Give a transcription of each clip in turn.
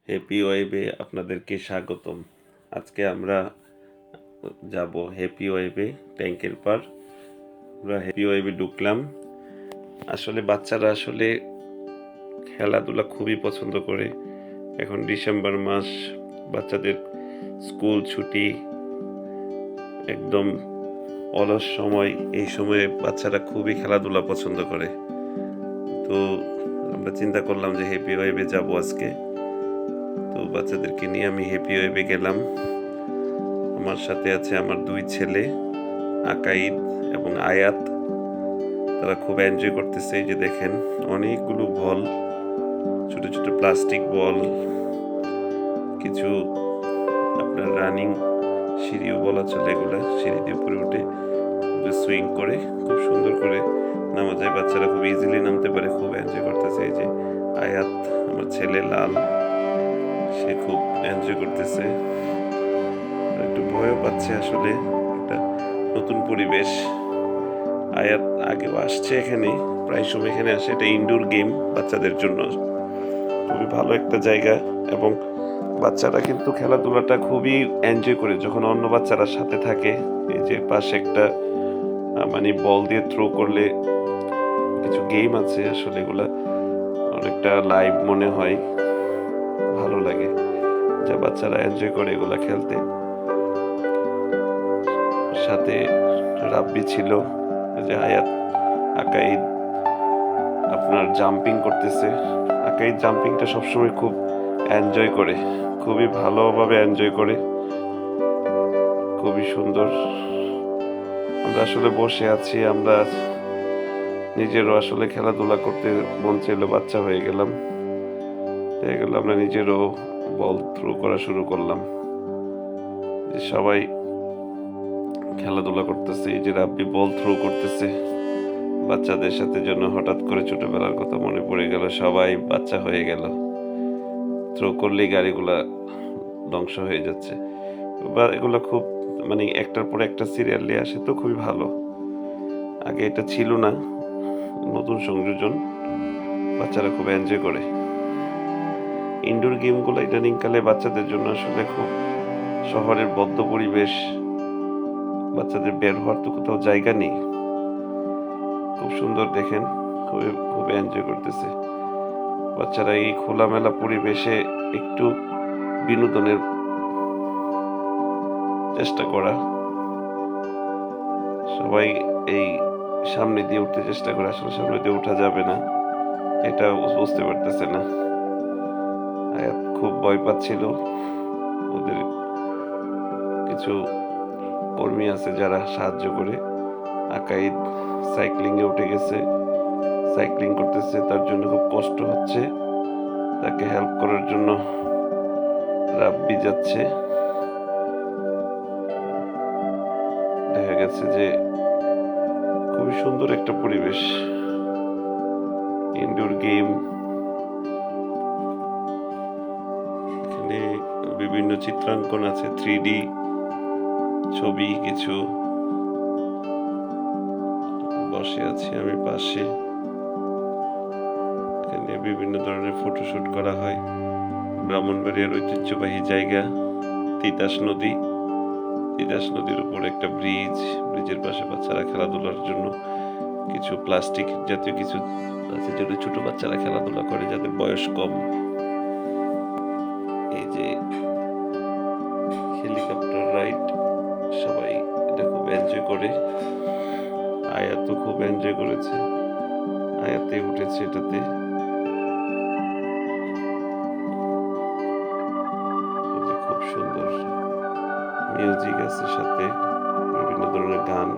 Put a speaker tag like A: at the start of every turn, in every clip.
A: Happy ওয়েবে আপনাদেরকে স্বাগতম। আজকে আমরা যাব হ্যাপি ওয়েবে ট্যাঙ্কের পার। আমরা হ্যাপি ওয়েবে ঢুকলাম। আসলে বাচ্চারা খেলাধুলা খুবই পছন্দ করে। এখন ডিসেম্বর মাস, বাচ্চাদের স্কুল ছুটি, একদম অলস সময়। এই সময়ে বাচ্চারা খুবই খেলাধুলা পছন্দ করে। তো আমরা চিন্তা করলাম যে হ্যাপি ওয়েবে যাব আজকে। তো বাচ্চাদেরকে নিয়ে আমি হ্যাপি ওয়েবে গেলাম। আমার সাথে আছে আমার দুই ছেলে, আকাইদ এবং আয়াত। তারা খুব এনজয় করতেছে। এই যে দেখেন, অনেকগুলো বল, ছোট ছোট প্লাস্টিক বল, কিছু আপনার রানিং সিঁড়িও বলা চলে, এগুলো সিঁড়ি দিয়ে উপরে উঠে সুইং করে খুব সুন্দর করে নামা যায়। বাচ্চারা খুব ইজিলি নামতে পারে, খুব এনজয় করতেছে। এই যে আয়াত, আমার ছেলে লাল, সে খুব এনজয় করতেছে। একটু ভয়ও পাচ্ছে, আসলে একটা নতুন পরিবেশ। আয়াত আগেও আসছে এখানে, প্রায় সময় এখানে আসে। এটা ইনডোর গেম বাচ্চাদের জন্য, খুবই ভালো একটা জায়গা। এবং বাচ্চারা কিন্তু খেলাধুলাটা খুবই এনজয় করে যখন অন্য বাচ্চারা সাথে থাকে। এই যে পাশে একটা মানে বল দিয়ে থ্রো করলে কিছু গেম আছে, আসলে এগুলা অনেকটা লাইভ মনে হয়, ভালো লাগে, যা বাচ্চারা এনজয় করে এগুলা খেলতে। সাথে রাব্বি ছিল, যে আয়াত, আকাইদ আপনার জাম্পিং করতেছে। আকাইদ জাম্পিংটা সবসময় খুব এনজয় করে, খুবই ভালোভাবে এনজয় করে, খুবই সুন্দর। আমরা আসলে বসে আছি, আমরা নিজেরও আসলে খেলাধুলা করতে মন চাইলো, বাচ্চা হয়ে গেলাম। এগুলো আমরা নিজেরও বল থ্রো করা শুরু করলাম। সবাই খেলাধুলা করতেছে। এই যে রাব্বি বল থ্রো করতেছে বাচ্চাদের সাথে, জন্য হঠাৎ করে ছোটবেলার কথা মনে পড়ে গেল। সবাই বাচ্চা হয়ে গেল, থ্রো করলেই গাড়িগুলা ধ্বংস হয়ে যাচ্ছে। বা এগুলো খুব মানে একটার পর একটা সিরিয়ালি আসে, তো খুবই ভালো। আগে এটা ছিল না, নতুন সংযোজন, বাচ্চারা খুব এনজয় করে। ইনডোর গেমগুলো ইদানিংকালে বাচ্চাদের জন্য আসলে খুব, শহরের বদ্ধ পরিবেশ, বাচ্চাদের বের হওয়ার তো কোথাও জায়গা নেই। খুব সুন্দর দেখেন, খুবই খুব এনজয় করতেছে বাচ্চারা এই খোলামেলা পরিবেশে। একটু বিনোদনের চেষ্টা করা, সবাই এই সামনে দিয়ে উঠতে চেষ্টা করে, আসলে সামনে দিয়ে উঠা যাবে না, এটা বুঝতে পারতেছে না। আয়াত খুব ভয় পাচ্ছিল। ওদের কিছু কর্মী আছে যারা সাহায্য করে। আকাইদ সাইক্লিং এ উঠে গেছে, সাইক্লিং করতেছে, তার জন্য খুব কষ্ট হচ্ছে। তাকে হেল্প করার জন্য রাব্বি যাচ্ছে। দেখা গেছে যে খুবই সুন্দর একটা পরিবেশ, ইনডোর গেম। এখানে বিভিন্ন চিত্রাঙ্কন আছে, 3D ছবি কিছু। বসে আছি আমি পাশে, এখানে বিভিন্ন ধরনের ফটোশুট করা হয়। ব্রাহ্মণবাড়িয়ার ঐতিহ্যবাহী জায়গা তিতাস নদী, তিতাস নদীর উপর একটা ব্রিজ, ব্রিজের পাশে বাচ্চারা খেলাধুলার জন্য কিছু প্লাস্টিক জাতীয় কিছু আছে, যেটা ছোট বাচ্চারা খেলাধুলা করে, যাদের বয়স কম। এই যে হেলিকপ্টার রাইড, সবাই এটা খুব এনজয় করে। আয়াত তো খুব এনজয় করেছে, আয়াতে উঠেছে এটাতে। খুব সুন্দর মিউজিক আছে সাথে, বিভিন্ন ধরনের গান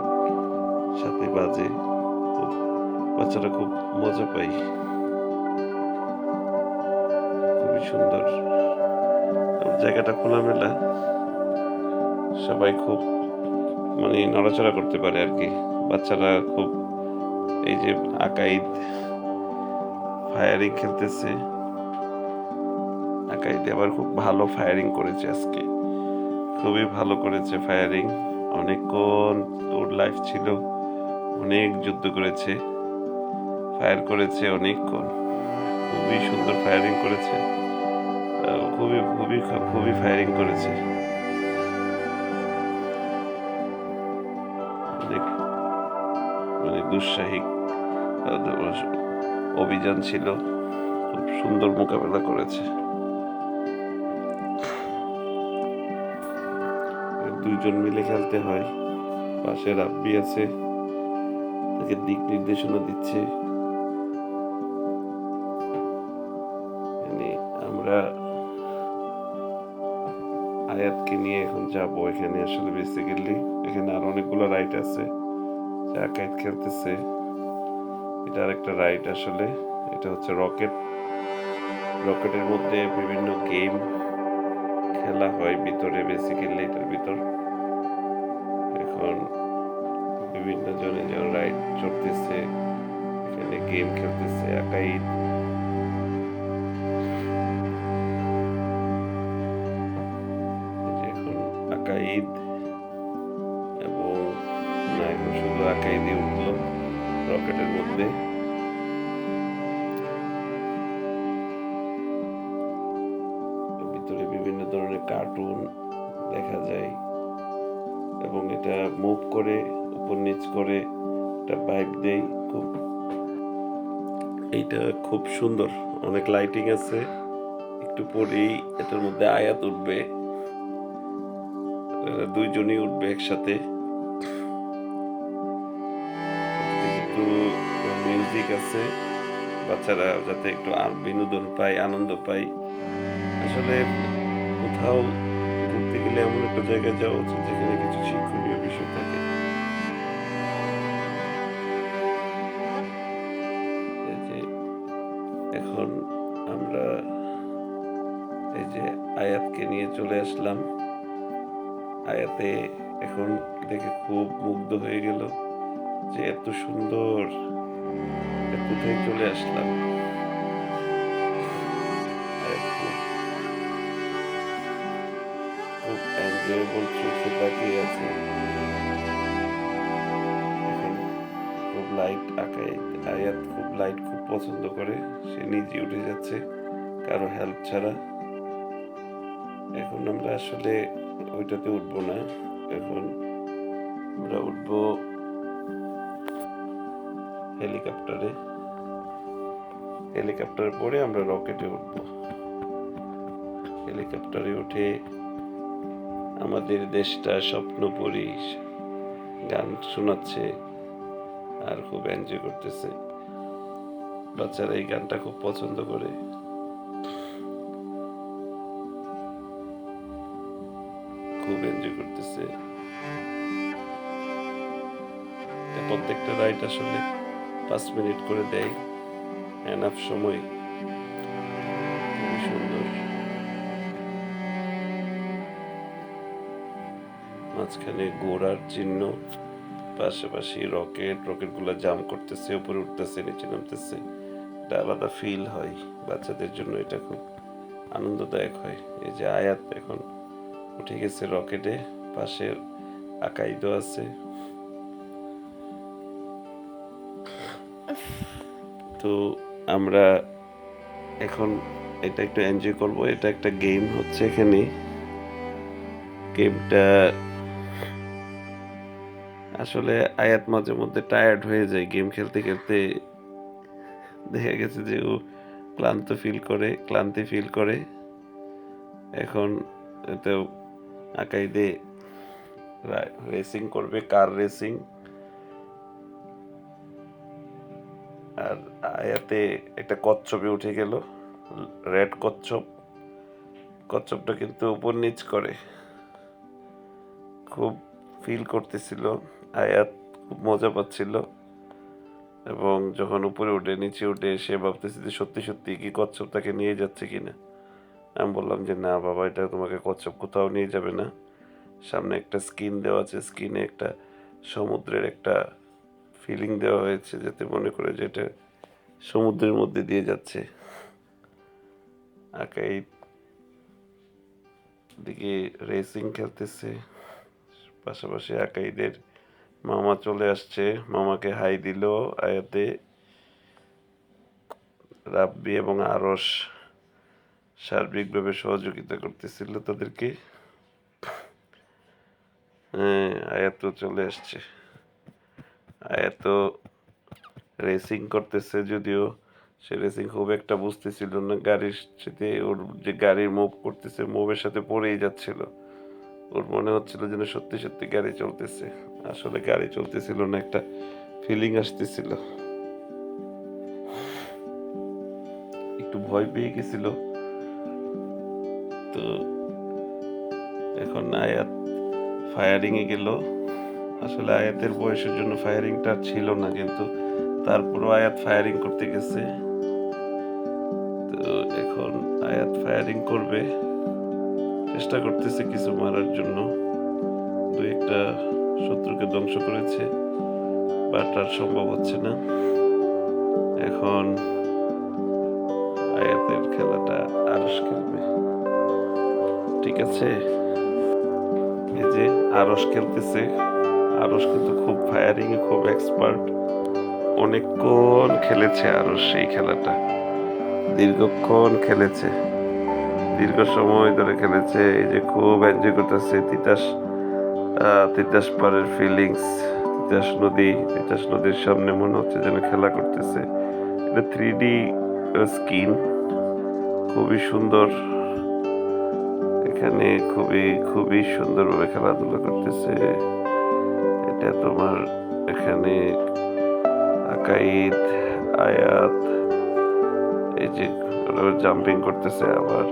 A: সাথে বাজে, বাচ্চারা খুব মজা পায়, খুবই সুন্দর। জায়গাটা খোলামেলা, সবাই খুব মানে নড়াচড়া করতে পারে আর কি, বাচ্চারা খুব। এই যে আকাইদ ফায়ারিং খেলতেছে, আকাইদ আবার খুব ভালো ফায়ারিং করেছে আজকে, খুবই ভালো করেছে ফায়ারিং। অনেকক্ষণ ওর লাইফ ছিল, অনেক যুদ্ধ করেছে, ফায়ার করেছে অনেকক্ষণ, খুবই সুন্দর ফায়ারিং করেছে। খুবই খুবই খুবই ফায়ারিং করেছে। অনেক মানে দুঃসাহসিক অভিযান ছিল, খুব সুন্দর মোকাবেলা করেছে। দুইজন মিলে খেলতে হয়, পাশে রাব্বি আছে, তাকে দিক নির্দেশনা দিচ্ছে। মানে আমরা আয়াতকে নিয়ে এখন যাবো। এখানে আসলে বেসিক্যালি এখানে আর অনেকগুলো রাইড আছে, যে আকাইদ খেলতেছে। এটা আর একটা রাইড আসলে, এটা হচ্ছে রকেট। রকেটের মধ্যে বিভিন্ন গেম খেলা হয় ভিতরে, বেসিক্যালি এটার ভিতর এখন বিভিন্ন জনে যেন রাইড চড়তেছে, এখানে গেম খেলতেছে আকাইদ। এখন আকাইদ এবং না, এখন শুধু আকাইদই উঠলো রকেটের মধ্যে। ভিতরে বিভিন্ন ধরনের কার্টুন দেখা যায় এবং এটা মুভ করে, উপর নিচ করে, একটা ভাইব দেয় খুব। এইটা খুব সুন্দর, অনেক লাইটিং আছে। একটু পরেই এটার মধ্যে আয়াত উঠবে, দুইজনই উঠবে একসাথে। একটু মিউজিক আছে, বাচ্চারা যাতে একটু বিনোদন পায়, আনন্দ পায়। আসলে কোথাও ঘুরতে গেলে এমন একটা জায়গায় যাওয়া উচিত যেখানে কিছু শিক্ষণীয় বিষয় থাকে। এই যে এখন আমরা এই যে আয়াতকে নিয়ে চলে আসলাম। আয়াতে এখন দেখে খুব মুগ্ধ হয়ে গেল যে এত সুন্দর, কোথায় চলে আসলাম। আয়াত খুব খুব এনজয়েবল চোখে তাকিয়ে আছে। এখন খুব লাইট আকায়, আয়াত খুব লাইট খুব পছন্দ করে, সে নিজে উঠে যাচ্ছে কারো হেল্প ছাড়া। এখন আমরা আসলে ওইটাতে উঠবো না, এখন আমরা উঠবো হেলিকপ্টারে। হেলিকপ্টারে পরে আমরা রকেটে উঠবো। হেলিকপ্টারে উঠে আমাদের দেশটা স্বপ্নপুরী গান শোনাচ্ছে আর খুব এনজয় করতেছে। বাচ্চারা এই গানটা খুব পছন্দ করে, খুব এনজয় করতেছে। প্রত্যেকটা রাইড আসলে 5 মিনিট করে দেয়, এনাফ সময়। খুবই সুন্দর। মাঝখানে ঘোড়ার চিহ্ন, পাশাপাশি রকেটগুলো জাম্প করতেছে, উপরে উঠতেছে, নিচে নামতেছে। এটা আলাদা ফিল হয়, বাচ্চাদের জন্য এটা খুব আনন্দদায়ক হয়। এই যে আয়াত এখন উঠে গেছে রকেটে, পাশে আকাইদও আছে। তো আমরা এখন এটা একটু এনজয় করব। এটা একটা গেম হচ্ছে এখানে। গেমটা আসলে আয়াত মাঝে মধ্যে টায়ার্ড হয়ে যায় গেম খেলতে খেলতে। দেখা গেছে যে ও ক্লান্তি ফিল করে। এখন এতে আকাইদে রেসিং করবে, কার রেসিং। আর আয়াতে একটা কচ্ছপে উঠে গেল, রেড কচ্ছপ। কচ্ছপটা কিন্তু উপর নিচ করে, খুব ফিল করতেছিল আয়াত, খুব মজা পাচ্ছিল। এবং যখন উপরে উঠে নিচে উঠে সে ভাবতেছে যে সত্যি সত্যি কি কচ্ছপ তাকে নিয়ে যাচ্ছে কিনা। আমি বললাম যে না বাবা, এটা তোমাকে কচ্ছপ কোথাও নিয়ে যাবে না। সামনে একটা স্ক্রিন দেওয়া আছে, স্ক্রিনে একটা সমুদ্রের একটা ফিলিং দেওয়া হয়েছে, যাতে মনে করে যে এটা সমুদ্রের মধ্যে দিয়ে যাচ্ছে। আকাই দিকে রেসিং খেলতেছে, পাশাপাশি আকাইদের মামা চলে আসছে, মামাকে হাই দিল আয়াতে। রাব্বি এবং আরশ সার্বিকভাবে সহযোগিতা করতেছিল তাদেরকে। হ্যাঁ, আয়াতও চলে আসছে। আয়াতও রেসিং করতেছে, যদিও সে রেসিং খুব একটা বুঝতেছিল না। গাড়ির সাথে ওর যে গাড়ির মুভ করতেছে, মুভের সাথে পড়েই যাচ্ছিল। ওর মনে হচ্ছিল যেন সত্যি সত্যি গাড়ি চলতেছে। আসলে গাড়ি চলতেছিল না, একটা ফিলিং আসতেছিল। একটু ভয় পেয়ে গেছিল। তো এখন আয়াত ফায়ারিং এ গেল। আসলে আয়াতের বয়সের জন্য ফায়ারিংটা ছিল না, কিন্তু তারপরও আয়াত ফায়ারিং করতে গেছে। তো এখন আয়াত ফায়ারিং করবে, চেষ্টা করতেছে কিছু মারার জন্য। দুই একটা শত্রুকে ধ্বংস করেছে, বাট আর সম্ভব হচ্ছে না। এখন আয়াতের খেলাটা আরশ খেলবে। ঠিক আছে, এই যে আরশ খেলতেছে। আরশ কিন্তু খুব ফায়ারিং এ খুব এক্সপার্ট। অনেকক্ষণ খেলেছে আরশ এই খেলাটা, দীর্ঘক্ষণ খেলেছে, দীর্ঘ সময় ধরে খেলেছে। এই যে খুব এনজয় করতেছে তিতাস পাড়ের ফিলিংস। তিতাস নদীর সামনে মনে হচ্ছে যেন খেলা করতেছে। এটা 3D স্কিন, খুবই সুন্দর। এখানে খুবই খুবই সুন্দরভাবে খেলাধুলা করতেছে। এটা তোমার এখানে আকাইদ, আয়াত, এই যে জাম্পিং করতেছে। আবার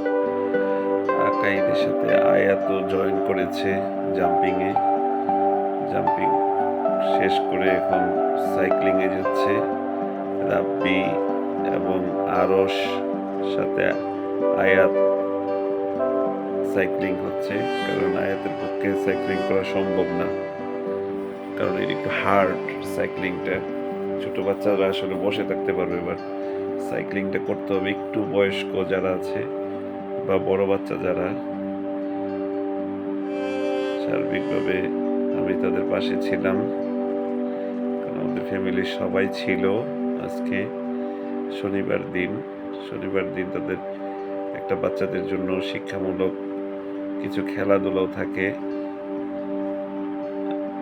A: আকাইদের সাথে আয়াতও জয়েন করেছে জাম্পিং শেষ করে এখন সাইক্লিং এ যাচ্ছে। রাব্বি এবং আরশ সাথে আয়াত সাইক্লিং হচ্ছে, কারণ আয়াতের পক্ষে সাইক্লিং করা সম্ভব না, কারণ এর একটু হার্ড সাইক্লিংটা। ছোট বাচ্চারা আসলে বসে থাকতে পারবে, এবার সাইক্লিংটা করতে হবে একটু বয়স্ক যারা আছে বা বড় বাচ্চা যারা। সার্বিকভাবে আমি তাদের পাশে ছিলাম, কারণ আমাদের ফ্যামিলির সবাই ছিল। আজকে শনিবার দিন তাদের একটা বাচ্চাদের জন্য শিক্ষামূলক কিছু খেলাধুলাও থাকে,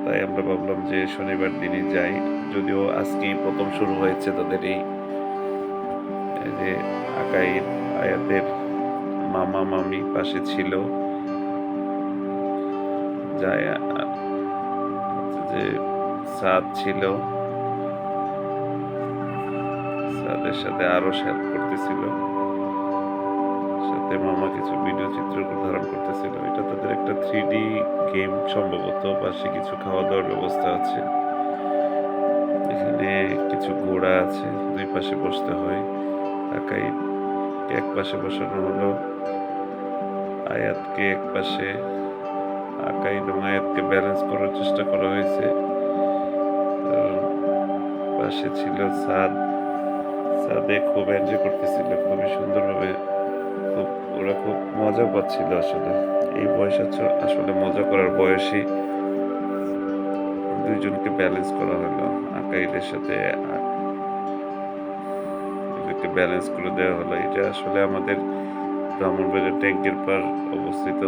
A: তাই আমরা ভাবলাম যে শনিবার দিনই যাই। যদিও আজকেই প্রথম শুরু হয়েছে তাদের এই যে আয়াতের মামা মামি পাশে ছিল, যে সাদ ছিল, সাদের সাথে আরো হেল্প করতেছিল, সাথে মামা কিছু ভিডিও চিত্র ধারণ করতেছিল। এটা তাদের একটা 3D গেম সম্ভবত, পাশে কিছু খাওয়া দাওয়ার ব্যবস্থা আছে। এখানে কিছু ঘোড়া আছে, দুই পাশে বসতে হয়। আকাই এক পাশে বসানো হলো, আয়াতকে এক পাশে। আকাই এবং আয়াতকে ব্যালেন্স করার চেষ্টা করা হয়েছে। পাশে ছিল সাদে খুব এনজয় করতেছিল, খুবই সুন্দরভাবে। ওরা খুব মজা পাচ্ছিল। আসলে এই বয়স আসলে মজা করার বয়সই। দুইজনকে ব্যালেন্স করা হলো, আকাইদের সাথে এদেরকে ব্যালেন্স করে দেওয়া হলো। এটা আসলে আমাদের ব্রাহ্মণবাড়িয়া ট্যাঙ্কের পার অবস্থিত,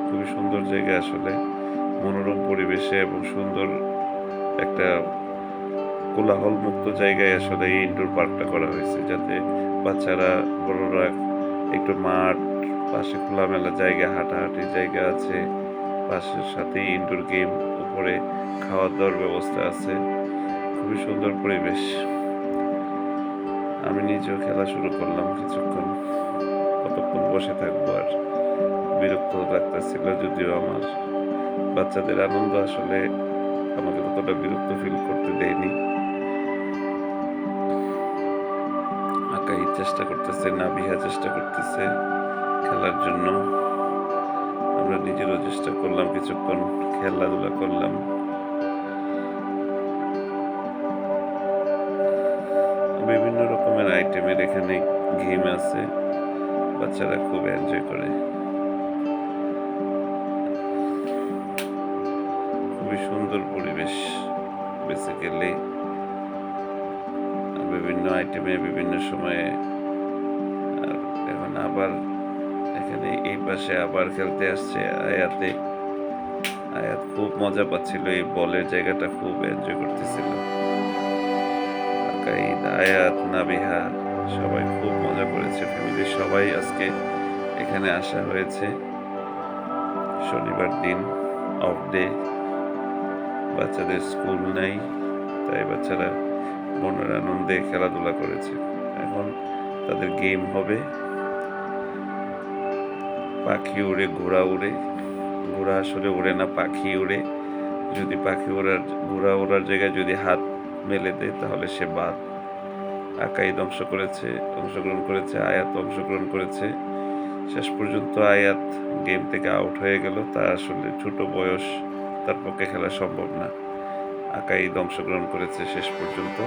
A: খুবই সুন্দর জায়গা আসলে, মনোরম পরিবেশে এবং সুন্দর একটা কোলাহল মুক্ত জায়গায় আসলে এই ইনডোর পার্কটা করা হয়েছে, যাতে বাচ্চারা বড়রা একটু মাঠ, পাশে খোলামেলা জায়গা, হাঁটাহাঁটির জায়গা আছে, পাশের সাথে ইনডোর গেম, উপরে খাওয়া দাওয়ার ব্যবস্থা আছে, খুবই সুন্দর পরিবেশ। আমি নিজেও খেলা শুরু করলাম কিছুক্ষণ, কতক্ষণ বসে থাকবো আর, বিরক্ত লাগতেছিল। যদিও আমার বাচ্চাদের আনন্দ আসলে আমাকে ততটা বিরক্ত ফিল করতে দেয়নি। আকাই চেষ্টা করতেছে, নাবিহা চেষ্টা করতেছে খেলার জন্য। আমরা নিজেরও চেষ্টা করলাম, কিছুক্ষণ খেলাধুলা করলাম। বিভিন্ন রকমের আইটেমের এখানে গেম আছে, বাচ্চারা খুব এনজয় করে। খুবই সুন্দর পরিবেশ বেসিক্যালি, বিভিন্ন আইটেমে বিভিন্ন সময়ে। এখন আবার এখানে এই পাশে আবার খেলতে আসছে আয়াতে। আয়াত খুব মজা পাচ্ছিল, এই বলের জায়গাটা খুব এনজয় করতেছিল। আকাইদ, আয়াত, নাবিহা সবাই খুব মজা করেছে। ফ্যামিলির সবাই আজকে এখানে আসা হয়েছে। শনিবার দিন, অফ ডে, বাচ্চাদের স্কুল নাই, তাই বাচ্চারা মনের আনন্দে খেলাধুলা করেছে। এখন তাদের গেম হবে, পাখি উড়ে, ঘোড়া উড়ে। ঘোড়া আসলে উড়ে না, পাখি উড়ে। যদি পাখি ওড়ার, ঘোড়া ওড়ার জায়গায় যদি হাত মেলে দেয় তাহলে সে বাদ। আকাইদ অংশগ্রহণ করেছে, আয়াত অংশগ্রহণ করেছে। শেষ পর্যন্ত আয়াত গেম থেকে আউট হয়ে গেল। তার আসলে ছোট বয়স, তার পক্ষে খেলা সম্ভব না। আকাইদ অংশগ্রহণ করেছে শেষ পর্যন্ত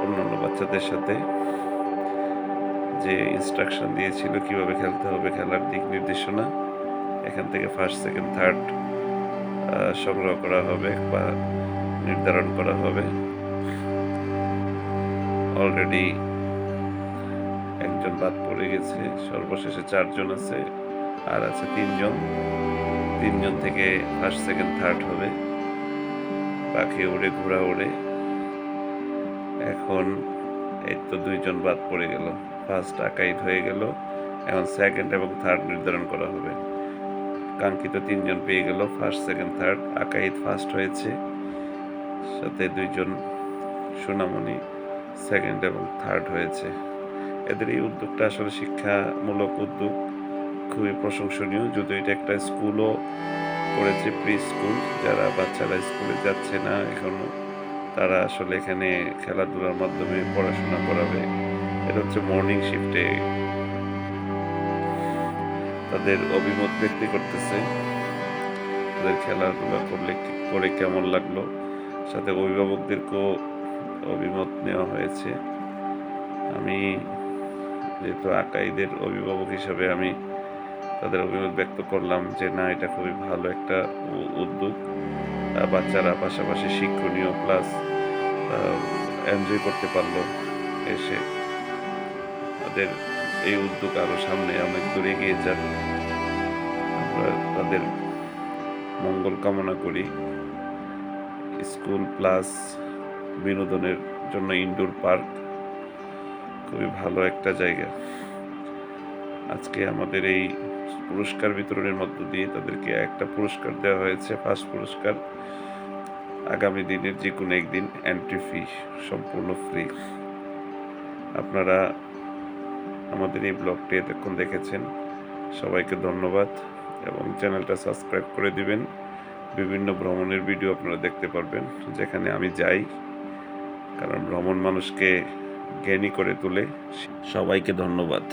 A: অন্যান্য বাচ্চাদের সাথে, যে ইনস্ট্রাকশন দিয়েছিল কিভাবে খেলতে হবে, খেলার দিক নির্দেশনা, এখান থেকে ফার্স্ট, সেকেন্ড, থার্ড সংগ্রহ করা হবে বা নির্ধারণ করা হবে। অলরেডি একজন বাদ পড়ে গেছে, সর্বশেষে 4 জন আছে, আর আছে 3 জন। 3 জন থেকে ফার্স্ট, সেকেন্ড, থার্ড হবে। পাখি উড়ে, ঘোড়া উড়ে। এখন এই তো 2 জন বাদ পড়ে গেল। ফার্স্ট আকাইদ হয়ে গেল, এখন সেকেন্ড এবং থার্ড নির্ধারণ করা হবে। কাঙ্ক্ষিত 3 জন পেয়ে গেল, first, second, third. Akaid first হয়েছে, সাথে 2 জন সোনামণি সেকেন্ড এবং থার্ড হয়েছে। এদের এই উদ্যোগটা আসলে শিক্ষামূলক উদ্যোগ, খুবই প্রশংসনীয়। যদি এটা একটা স্কুলও করেছে, প্রি স্কুল, যারা বাচ্চারা স্কুলে যাচ্ছে না এখনো, তারা আসলে এখানে খেলাধুলার মাধ্যমে পড়াশোনা করাবে। এটা হচ্ছে মর্নিং শিফটে তাদের অভিমত ব্যক্ত করতেছে, তাদের খেলাধুলা করে কেমন লাগলো। সাথে অভিভাবকদেরকেও অভিমত নেওয়া হয়েছে। আমি যেহেতু আকাইদের অভিভাবক হিসাবে আমি তাদের অভিমত ব্যক্ত করলাম যে না, এটা খুবই ভালো একটা উদ্যোগ। বাচ্চারা পাশাপাশি শিক্ষণীয় প্লাস এনজয় করতে পারলো এসে। তাদের এই উদ্যোগ আরো সামনে অনেক দূরে এগিয়ে যাক, আমরা তাদের মঙ্গল কামনা করি। স্কুল প্লাস বিনোদনের জন্য ইনডোর পার্ক খুবই ভালো একটা জায়গা। আজকে আমাদের এই পুরস্কার বিতরণের মধ্য দিয়ে তাদেরকে একটা পুরস্কার দেওয়া হয়েছে, ফার্স্ট পুরস্কার। আগামী দিনের যে কোনো একদিন এন্ট্রি ফি সম্পূর্ণ ফ্রি। আপনারা আমাদের এই ব্লগটি এতক্ষণ দেখেছেন, সবাইকে ধন্যবাদ, এবং চ্যানেলটা সাবস্ক্রাইব করে দিবেন। বিভিন্ন ভ্রমণের ভিডিও আপনারা দেখতে পারবেন যেখানে আমি যাই, কারণ ভ্রমণ মানুষকে জ্ঞানী করে তোলে। সবাইকে ধন্যবাদ।